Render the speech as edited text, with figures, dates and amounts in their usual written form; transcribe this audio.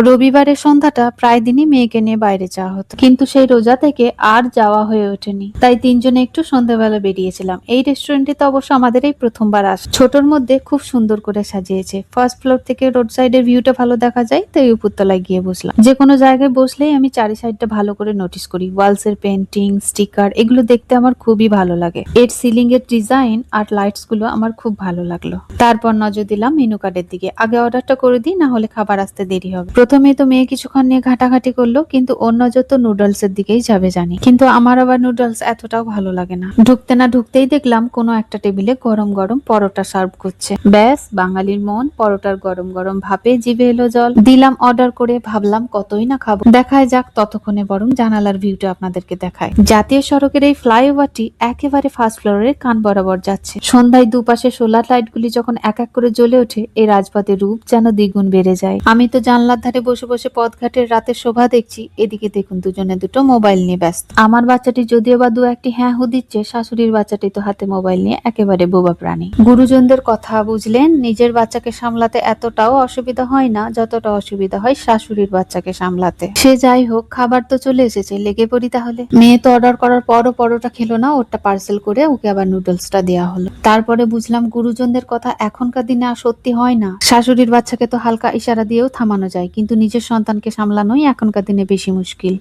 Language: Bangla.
রবিবারের সন্ধ্যাটা প্রায় দিনই মেয়েকে নিয়ে বাইরে যাওয়া হতো, কিন্তু সেই রোজা থেকে আর যাওয়া হয়ে ওঠেনি। তাই তিনজনে একটু সন্ধ্যাবেলা বেরিয়েছিলাম। এই রেস্টুরেন্টে তো অবশ্য আমাদের এই প্রথমবার আস। ছোটর মধ্যে খুব সুন্দর করে সাজিয়েছে। ফার্স্ট ফ্লোর থেকে রোড সাইডের ভিউটা ভালো দেখা যায়, তাই উপরতলায় গিয়ে বসলাম। যে কোনো জায়গায় বসলেই আমি চারি সাইডটা ভালো করে নোটিস করি। ওয়ালস এর পেন্টিং, স্টিকার, এগুলো দেখতে আমার খুবই ভালো লাগে। এর সিলিং এর ডিজাইন আর লাইটস গুলো আমার খুব ভালো লাগলো। তারপর নজর দিলাম মেনু কার্ডের দিকে। আগে অর্ডারটা করে দিই, না হলে খাবার আসতে দেরি হবে। প্রথমে তো মেয়ে কিছুক্ষণ নিয়ে ঘাটাঘাটি করলো, কিন্তু ওর নজর তো নুডলস এর দিকেই যাবে জানি। কিন্তু আমার আবার নুডলস এতটাও ভালো লাগে না। ঢুকতে না ঢুকতেই দেখলাম কোনো একটা টেবিলে গরম গরম পরোটা সার্ভ করছে। ব্যাস, বাঙালির মন, পরোটার গরম গরম ভাপে জিভে এলো জল। দিলাম অর্ডার করে, ভাবলাম কতই না খাবো, দেখায় যাক। ততক্ষণে বরং জানালার ভিউটা আপনাদেরকে দেখায়। জাতীয় সড়কের এই ফ্লাইওভারটি একেবারে ফার্স্ট ফ্লোরের কান বরাবর যাচ্ছে। সন্ধ্যায় দুপাশে সোলার লাইট গুলি যখন এক এক করে জ্বলে ওঠে, এই রাজপথের রূপ যেন দ্বিগুণ বেড়ে যায়। আমি তো জানলার ধারে বসে বসে পথঘাটের রাতের শোভা দেখছি, এদিকে দেখুন দুজনে দুটো মোবাইল নিয়ে ব্যস্ত। আমার বাচ্চাটি যদিও বা দু একটি হ্যাঁ হু দিচ্ছে, শাশুড়ির বাচ্চাটি তো হাতে মোবাইল নিয়ে একেবারে বোবা প্রাণী। গুরুজনদের কথা বুঝলেন, নিজের বাচ্চাকে সামলাতে এতটাও অসুবিধা হয় না যতটা অসুবিধা হয় শাশুড়ির বাচ্চাকে সামলাতে। সে যাই হোক, খাবার তো চলে এসেছে, লেগে পড়ি তাহলে। মেয়ে তো অর্ডার করার পরও পরোটা খেলো না, ওটা পার্সেল করে ওকে আবার নুডলসটা দেওয়া হলো। তারপরে বুঝলাম গুরুজনদের কথা এখনকার দিনে আর সত্যি হয় না। শাশুড়ির বাচ্চাকে তো হালকা ইশারা দিয়েও থামানো যায়, কিন্তু নিজের সন্তানকে সামলানোই এখনকার দিনে বেশি মুশকিল।